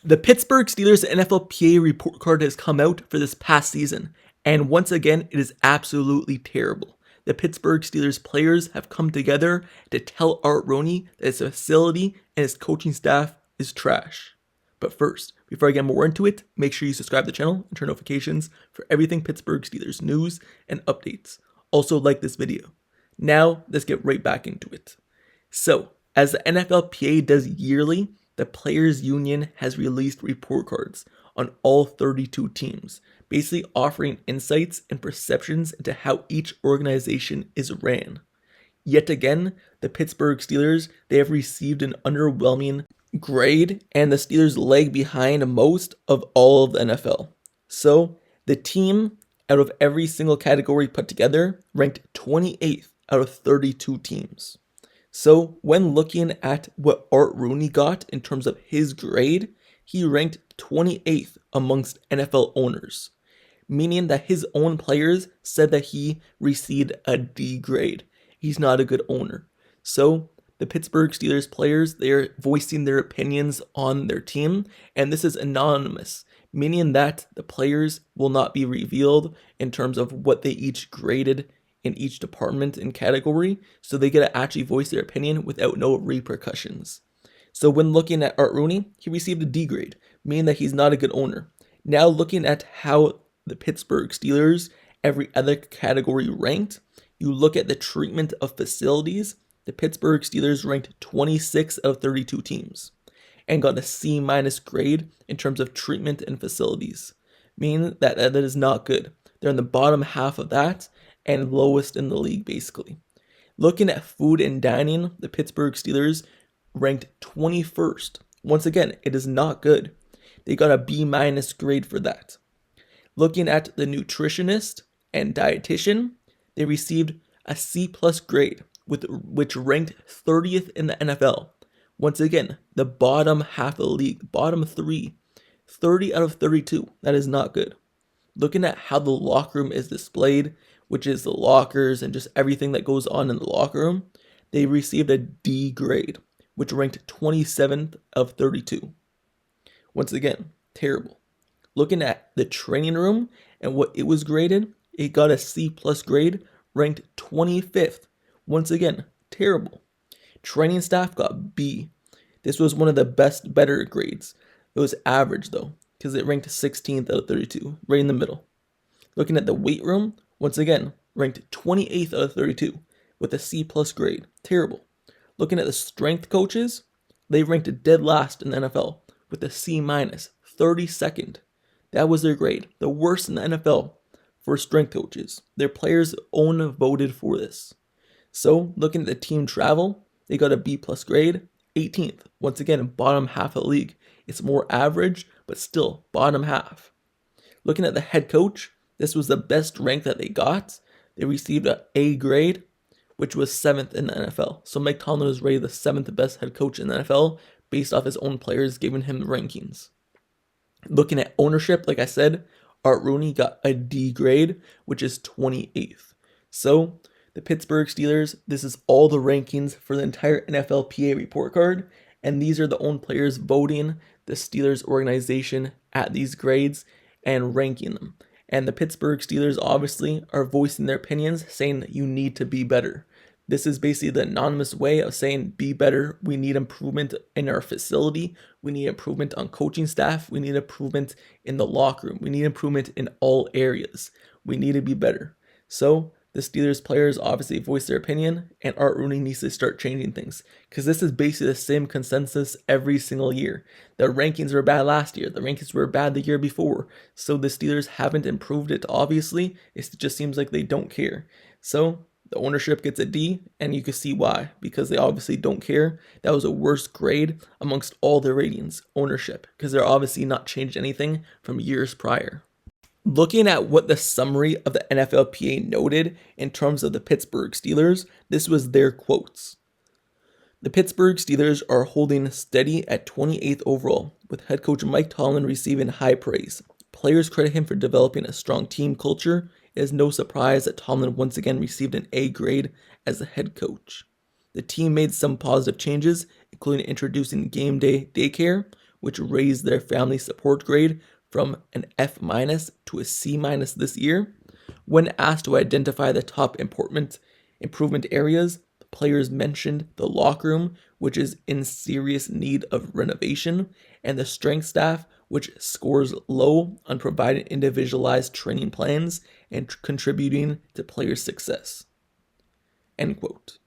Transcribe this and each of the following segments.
The Pittsburgh Steelers NFLPA report card has come out for this past season, and once again, it is absolutely terrible. The Pittsburgh Steelers players have come together to tell Art Rooney that his facility and his coaching staff is trash. But first, before I get more into it, make sure you subscribe to the channel and turn notifications for everything Pittsburgh Steelers news and updates. Also like this video. Now, let's get right back into it. So, as the NFLPA does yearly, the Players Union has released report cards on all 32 teams, basically offering insights and perceptions into how each organization is ran. Yet again, the Pittsburgh Steelers, they have received an underwhelming grade, and the Steelers lag behind most of all of the NFL. So, the team, out of every single category put together, ranked 28th out of 32 teams. So, when looking at what Art Rooney got in terms of his grade, he ranked 28th amongst NFL owners, meaning that his own players said that he received a D grade. He's not a good owner. So, the Pittsburgh Steelers players, they're voicing their opinions on their team, and this is anonymous, meaning that the players will not be revealed in terms of what they each graded in each department and category, so they get to actually voice their opinion without no repercussions. So when looking at Art Rooney, he received a D grade, meaning that he's not a good owner. Now looking at how the Pittsburgh Steelers, every other category ranked, you look at the treatment of facilities, the Pittsburgh Steelers ranked 26 out of 32 teams and got a C- grade in terms of treatment and facilities, meaning that that is not good. They're in the bottom half of that and lowest in the league, basically. Looking at food and dining, the Pittsburgh Steelers ranked 21st. Once again, it is not good. They got a B- grade for that. Looking at the nutritionist and dietitian, they received a C+ grade, which ranked 30th in the NFL. Once again, the bottom half of the league, bottom 3, 30 out of 32. That is not good. Looking at how the locker room is displayed, which is the lockers and just everything that goes on in the locker room, they received a D grade, which ranked 27th of 32. Once again, terrible. Looking at the training room and what it was graded, it got a C+ grade, ranked 25th. Once again, terrible. Training staff got B. This was one of the better grades. It was average though, because it ranked 16th out of 32, right in the middle. Looking at the weight room, once again, ranked 28th out of 32 with a C+ grade. Terrible. Looking at the strength coaches, they ranked dead last in the NFL with a C-, 32nd. That was their grade. The worst in the NFL for strength coaches. Their players own voted for this. So, looking at the team travel, they got a B+ grade, 18th. Once again, bottom half of the league. It's more average, but still bottom half. Looking at the head coach, this was the best rank that they got. They received an A grade, which was 7th in the NFL. So Mike Tomlin was rated the 7th best head coach in the NFL based off his own players giving him the rankings. Looking at ownership, like I said, Art Rooney got a D grade, which is 28th. So the Pittsburgh Steelers, this is all the rankings for the entire NFLPA report card, and these are the own players voting the Steelers organization at these grades and ranking them. And the Pittsburgh Steelers obviously are voicing their opinions, saying that you need to be better. This is basically the anonymous way of saying be better. We need improvement in our facility. We need improvement on coaching staff. We need improvement in the locker room. We need improvement in all areas. We need to be better. So the Steelers players obviously voice their opinion, and Art Rooney needs to start changing things, because this is basically the same consensus every single year. The rankings were bad last year. The rankings were bad the year before. So the Steelers haven't improved it, obviously. It just seems like they don't care. So the ownership gets a D, and you can see why, because they obviously don't care. That was a worst grade amongst all the ratings, ownership, because they're obviously not changed anything from years prior. Looking at what the summary of the NFLPA noted in terms of the Pittsburgh Steelers, this was their quotes. The Pittsburgh Steelers are holding steady at 28th overall, with head coach Mike Tomlin receiving high praise. Players credit him for developing a strong team culture. It is no surprise that Tomlin once again received an A grade as the head coach. The team made some positive changes, including introducing game day daycare, which raised their family support grade from an F- to a C- this year. When asked to identify the top improvement areas, the players mentioned the locker room, which is in serious need of renovation, and the strength staff, which scores low on providing individualized training plans and contributing to players' success. End quote.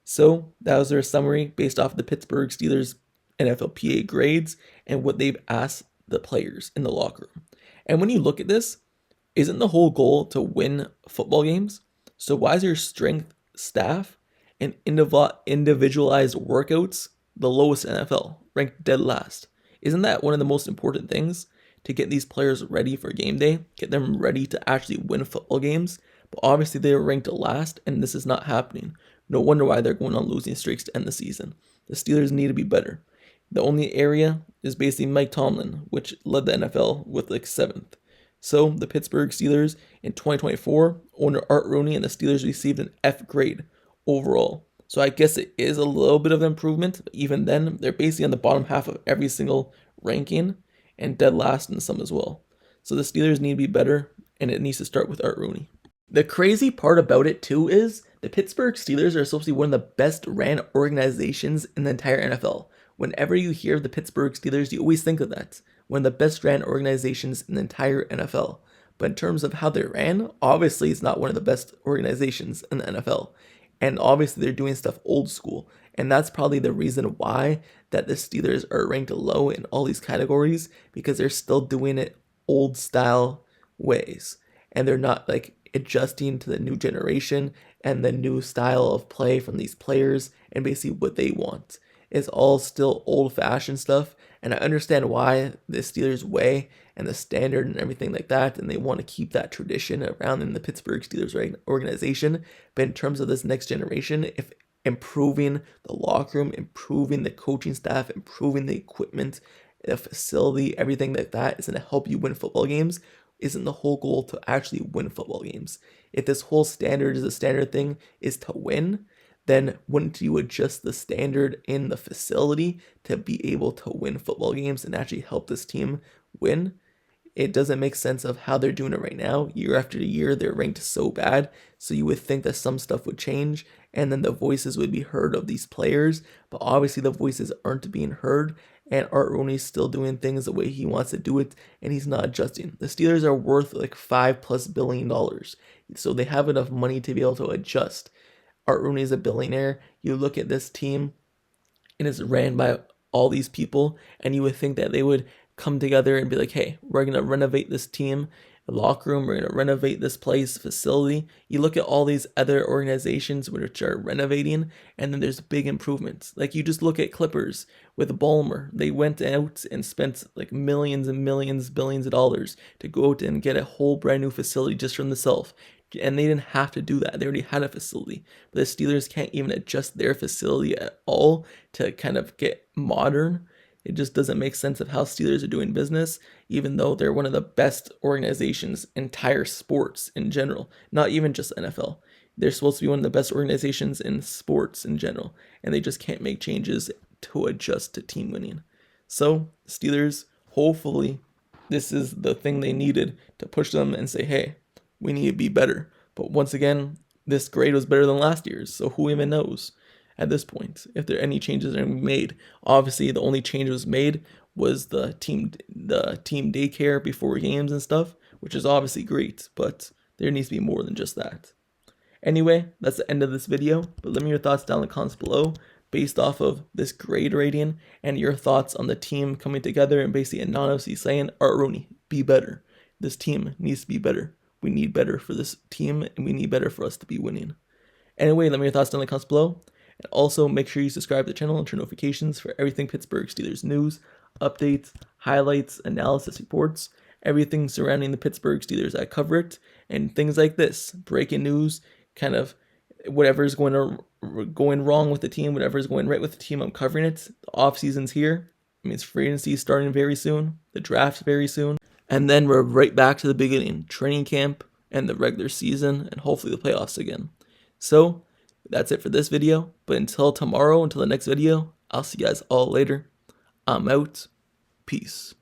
So that was their summary based off the Pittsburgh Steelers NFLPA grades and what they've asked the players in the locker room. And when you look at this, isn't the whole goal to win football games? So why is your strength staff and individualized workouts the lowest in NFL, ranked dead last? Isn't that one of the most important things to get these players ready for game day, get them ready to actually win football games? But obviously they were ranked last, and this is not happening. No wonder why they're going on losing streaks to end the season. The Steelers need to be better. The only area is basically Mike Tomlin, which led the NFL with like 7th. So the Pittsburgh Steelers in 2024, owner Art Rooney and the Steelers received an F grade overall. So I guess it is a little bit of improvement, but even then, they're basically on the bottom half of every single ranking and dead last in some as well. So the Steelers need to be better, and it needs to start with Art Rooney. The crazy part about it too is the Pittsburgh Steelers are supposed to be one of the best ran organizations in the entire NFL. Whenever you hear of the Pittsburgh Steelers, you always think of that. One of the best ran organizations in the entire NFL. But in terms of how they ran, obviously it's not one of the best organizations in the NFL. And obviously they're doing stuff old school. And that's probably the reason why that the Steelers are ranked low in all these categories, because they're still doing it old style ways. And they're not like adjusting to the new generation and the new style of play from these players and basically what they want. It's all still old-fashioned stuff, and I understand why the Steelers way and the standard and everything like that, and they want to keep that tradition around in the Pittsburgh Steelers organization. But in terms of this next generation, if improving the locker room, improving the coaching staff, improving the equipment, the facility, everything like that is going to help you win football games, isn't the whole goal to actually win football games? If this whole standard is a standard thing is to win, then wouldn't you adjust the standard in the facility to be able to win football games and actually help this team win? It doesn't make sense of how they're doing it right now. Year after year, they're ranked so bad. So you would think that some stuff would change and then the voices would be heard of these players. But obviously the voices aren't being heard, and Art Rooney's still doing things the way he wants to do it, and he's not adjusting. The Steelers are worth like $5+ billion. So they have enough money to be able to adjust. Art Rooney is a billionaire. You look at this team, and it's ran by all these people, and you would think that they would come together and be like, hey, we're going to renovate this team, the locker room, we're going to renovate this place, facility. You look at all these other organizations which are renovating, and then there's big improvements. Like you just look at Clippers with Ballmer. They went out and spent like millions and millions, billions of dollars to go out and get a whole brand new facility just from themselves. And they didn't have to do that. They already had a facility. But the Steelers can't even adjust their facility at all to kind of get modern. It just doesn't make sense of how Steelers are doing business, even though they're one of the best organizations in entire sports in general, not even just NFL. They're supposed to be one of the best organizations in sports in general, and they just can't make changes to adjust to team winning. So, Steelers, hopefully, this is the thing they needed to push them and say, hey, we need to be better. But once again, this grade was better than last year's, so who even knows at this point if there are any changes that are made. Obviously, the only change was made was the team daycare before games and stuff, which is obviously great, but there needs to be more than just that. Anyway, that's the end of this video, but let me know your thoughts down in the comments below based off of this grade rating and your thoughts on the team coming together and basically anonymously saying, Art Rooney, be better. This team needs to be better. We need better for this team, and we need better for us to be winning. Anyway, let me know your thoughts down in the comments below. And also, make sure you subscribe to the channel and turn notifications for everything Pittsburgh Steelers news, updates, highlights, analysis reports, everything surrounding the Pittsburgh Steelers. I cover it, and things like this, breaking news, kind of whatever is going wrong with the team, whatever is going right with the team, I'm covering it. The off season's here. I mean, it's free agency starting very soon. The draft's very soon. And then we're right back to the beginning, training camp and the regular season and hopefully the playoffs again. So that's it for this video. But until tomorrow, until the next video, I'll see you guys all later. I'm out. Peace.